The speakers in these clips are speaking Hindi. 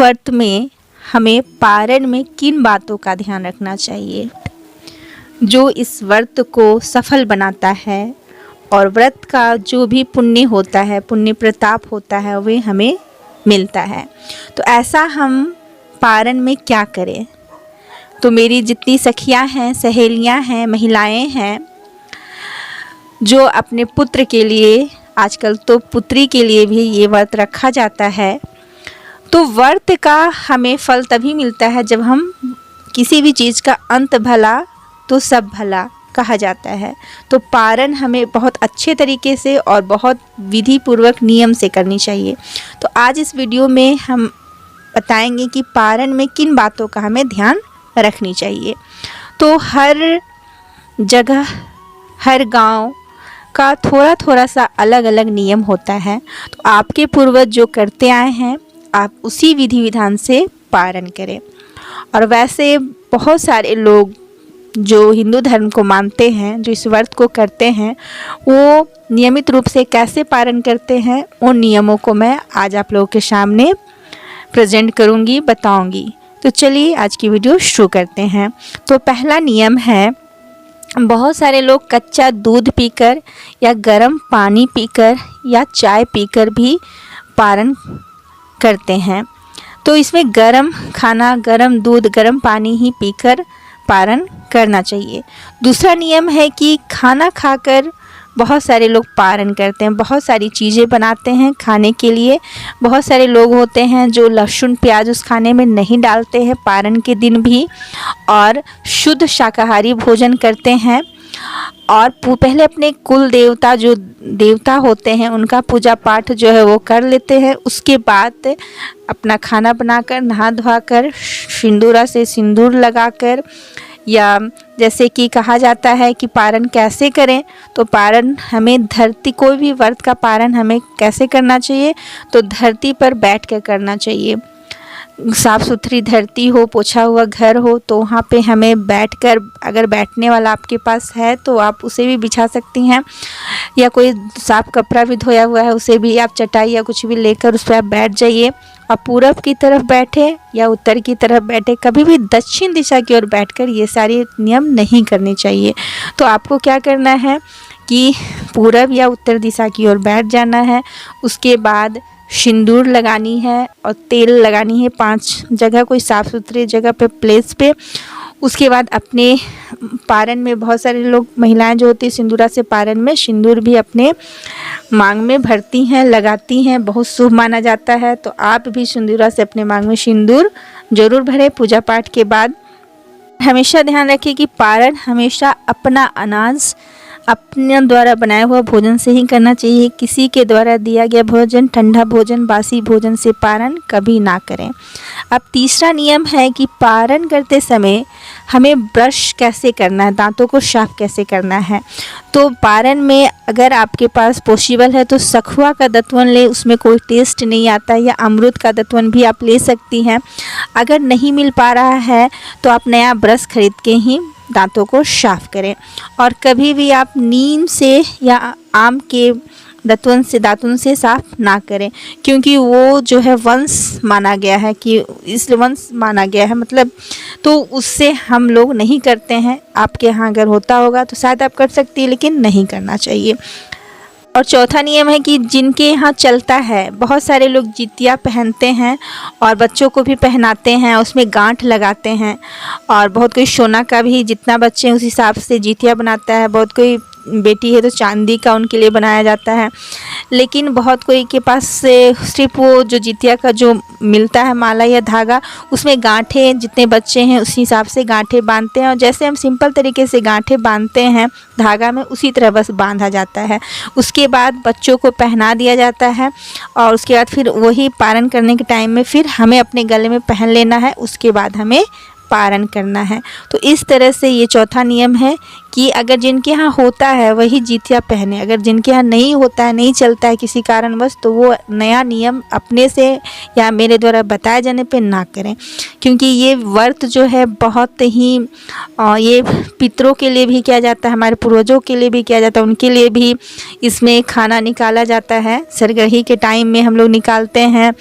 व्रत में हमें पारण में किन बातों का ध्यान रखना चाहिए जो इस व्रत को सफल बनाता है और व्रत का जो भी पुण्य होता है, पुण्य प्रताप होता है, वे हमें मिलता है। तो ऐसा हम पारण में क्या करें? तो मेरी जितनी सखियां हैं, सहेलियां हैं, महिलाएं हैं जो अपने पुत्र के लिए, आजकल तो पुत्री के लिए भी ये व्रत रखा जाता है, तो व्रत का हमें फल तभी मिलता है जब हम किसी भी चीज़ का अंत भला तो सब भला कहा जाता है। तो पारण हमें बहुत अच्छे तरीके से और बहुत विधि पूर्वक नियम से करनी चाहिए। तो आज इस वीडियो में हम बताएंगे कि पारण में किन बातों का हमें ध्यान रखनी चाहिए। तो हर जगह, हर गांव का थोड़ा थोड़ा सा अलग अलग नियम होता है। तो आपके पूर्वज जो करते आए हैं, आप उसी विधि विधान से पारण करें। और वैसे बहुत सारे लोग जो हिंदू धर्म को मानते हैं, जो इस व्रत को करते हैं, वो नियमित रूप से कैसे पारण करते हैं, उन नियमों को मैं आज आप लोगों के सामने प्रेजेंट करूंगी, बताऊंगी। तो चलिए आज की वीडियो शुरू करते हैं। तो पहला नियम है, बहुत सारे लोग कच्चा दूध पीकर या गर्म पानी पीकर या चाय पीकर भी पारण करते हैं। तो इसमें गर्म खाना, गर्म दूध, गर्म पानी ही पीकर पारण करना चाहिए। दूसरा नियम है कि खाना खाकर बहुत सारे लोग पारण करते हैं, बहुत सारी चीज़ें बनाते हैं खाने के लिए। बहुत सारे लोग होते हैं जो लहसुन प्याज उस खाने में नहीं डालते हैं पारण के दिन भी, और शुद्ध शाकाहारी भोजन करते हैं। और पहले अपने कुल देवता, जो देवता होते हैं, उनका पूजा पाठ जो है वो कर लेते हैं। उसके बाद अपना खाना बनाकर, नहा धोकर, सिंदूरा से सिंदूर लगाकर, या जैसे कि कहा जाता है कि पारण कैसे करें, तो पारण हमें धरती, कोई भी व्रत का पारण हमें कैसे करना चाहिए, तो धरती पर बैठ कर करना चाहिए। साफ़ सुथरी धरती हो, पोछा हुआ घर हो, तो वहाँ पे हमें बैठकर, अगर बैठने वाला आपके पास है तो आप उसे भी बिछा सकती हैं, या कोई साफ कपड़ा भी धोया हुआ है उसे भी आप चटाई या कुछ भी लेकर उस पर आप बैठ जाइए। और पूरब की तरफ बैठे या उत्तर की तरफ बैठे, कभी भी दक्षिण दिशा की ओर बैठकर ये सारे नियम नहीं करने चाहिए। तो आपको क्या करना है कि पूरब या उत्तर दिशा की ओर बैठ जाना है। उसके बाद सिंदूर लगानी है और तेल लगानी है 5 जगह, कोई साफ़ सुथरी जगह पे, प्लेस पे। उसके बाद अपने पारण में बहुत सारे लोग, महिलाएं जो होती हैं, सिंदूरा से पारण में सिंदूर भी अपने मांग में भरती हैं, लगाती हैं, बहुत शुभ माना जाता है। तो आप भी सिंदूरा से अपने मांग में सिंदूर जरूर भरें पूजा पाठ के बाद। हमेशा ध्यान रखें कि पारण हमेशा अपना अनाज, अपने द्वारा बनाया हुआ भोजन से ही करना चाहिए। किसी के द्वारा दिया गया भोजन, ठंडा भोजन, बासी भोजन से पारण कभी ना करें। अब तीसरा नियम है कि पारण करते समय हमें ब्रश कैसे करना है, दांतों को साफ कैसे करना है। तो पारण में अगर आपके पास पॉसिबल है तो सखुआ का दतवन ले, उसमें कोई टेस्ट नहीं आता, या अमरूद का दतवन भी आप ले सकती हैं। अगर नहीं मिल पा रहा है तो आप नया ब्रश खरीद के ही दांतों को साफ करें। और कभी भी आप नीम से या आम के दातुन से साफ ना करें, क्योंकि वो जो है वंश माना गया है, कि इस वंश माना गया है, मतलब तो उससे हम लोग नहीं करते हैं। आपके यहाँ अगर होता होगा तो शायद आप कर सकती है, लेकिन नहीं करना चाहिए। और चौथा नियम है कि जिनके यहाँ चलता है, बहुत सारे लोग जितिया पहनते हैं और बच्चों को भी पहनाते हैं, उसमें गांठ लगाते हैं। और बहुत कोई सोना का भी, जितना बच्चे हैं उस हिसाब से जितिया बनाता है। बहुत कोई बेटी है तो चांदी का उनके लिए बनाया जाता है। लेकिन बहुत कोई के पास से सिर्फ वो जो जितिया का जो मिलता है माला या धागा, उसमें गांठे, जितने बच्चे हैं उसी हिसाब से गांठे बांधते हैं। और जैसे हम सिंपल तरीके से गांठे बांधते हैं धागा में, उसी तरह बस बांधा जाता है। उसके बाद बच्चों को पहना दिया जाता है, और उसके बाद फिर वही पारण करने के टाइम में फिर हमें अपने गले में पहन लेना है। उसके बाद हमें पारण करना है। तो इस तरह से ये चौथा नियम है कि अगर जिनके यहाँ होता है वही जितिया पहने, अगर जिनके यहाँ नहीं होता है, नहीं चलता है किसी कारणवश, तो वो नया नियम अपने से या मेरे द्वारा बताए जाने पे ना करें। क्योंकि ये व्रत जो है बहुत ही ये पितरों के लिए भी किया जाता है, हमारे पूर्वजों के लिए भी किया जाता है, उनके लिए भी इसमें खाना निकाला जाता है। सरगही के टाइम में हम लोग निकालते हैं,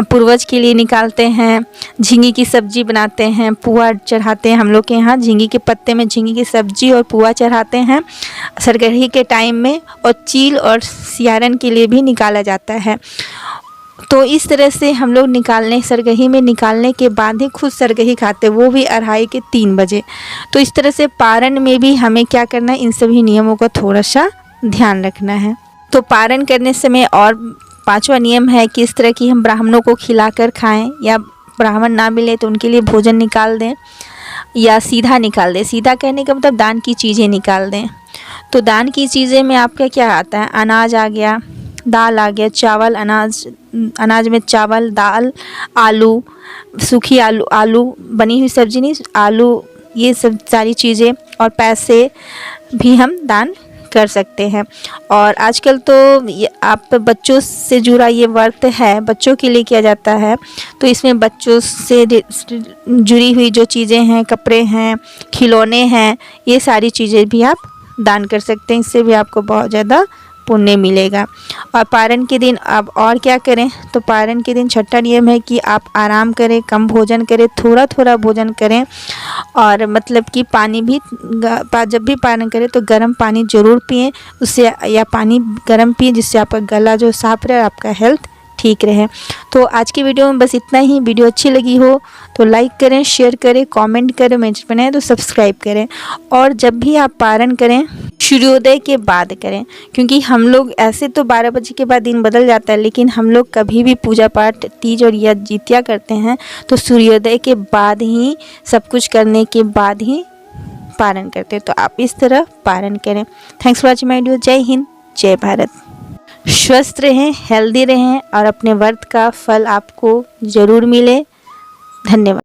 पूर्वज के लिए निकालते हैं, झींगी की सब्ज़ी बनाते हैं, पुआ चढ़ाते हैं। हम लोग के यहाँ झींगी के पत्ते में झींगी की सब्ज़ी और पुआ चढ़ाते हैं सरगही के टाइम में, और चील और सियारन के लिए भी निकाला जाता है। तो इस तरह से हम लोग सरगही में निकालने के बाद ही खुद सरगही खाते, वो भी 2:30 के 3 बजे। तो इस तरह से पारण में भी हमें क्या करना है, इन सभी नियमों का थोड़ा सा ध्यान रखना है। तो पारण करने समय और 5वां नियम है कि इस तरह की हम ब्राह्मणों को खिलाकर खाएं, या ब्राह्मण ना मिले तो उनके लिए भोजन निकाल दें या सीधा निकाल दें। सीधा कहने का मतलब दान की चीज़ें निकाल दें। तो दान की चीज़ें में आपका क्या आता है, अनाज आ गया, दाल आ गया, चावल, अनाज में चावल, दाल, आलू, सूखी आलू बनी हुई सब्ज़ी नहीं, आलू, ये सब सारी चीज़ें, और पैसे भी हम दान कर सकते हैं। और आजकल तो आप बच्चों से जुड़ा ये व्रत है, बच्चों के लिए किया जाता है, तो इसमें बच्चों से जुड़ी हुई जो चीज़ें हैं, कपड़े हैं, खिलौने हैं, ये सारी चीज़ें भी आप दान कर सकते हैं। इससे भी आपको बहुत ज़्यादा पुण्य मिलेगा। और पारण के दिन आप और क्या करें, तो पारण के दिन छठा नियम है कि आप आराम करें, कम भोजन करें, थोड़ा थोड़ा भोजन करें, और मतलब कि पानी भी जब भी पारण करें तो गर्म पानी ज़रूर पिएं, उससे या पानी गर्म पिएं जिससे आपका गला जो साफ रहे और आपका हेल्थ ठीक रहे। तो आज की वीडियो में बस इतना ही। वीडियो अच्छी लगी हो तो लाइक करें, शेयर करें, कमेंट करें, मेरे बनाए तो सब्सक्राइब करें। और जब भी आप पारण करें सूर्योदय के बाद करें, क्योंकि हम लोग ऐसे तो 12 बजे के बाद दिन बदल जाता है, लेकिन हम लोग कभी भी पूजा पाठ, तीज और या जितिया करते हैं तो सूर्योदय के बाद ही, सब कुछ करने के बाद ही पारण करते हैं। तो आप इस तरह पारण करें। Thanks for watching my video. जय हिंद, जय भारत। स्वस्थ रहें, हेल्दी रहें, और अपने व्रत का फल आपको ज़रूर मिले। धन्यवाद।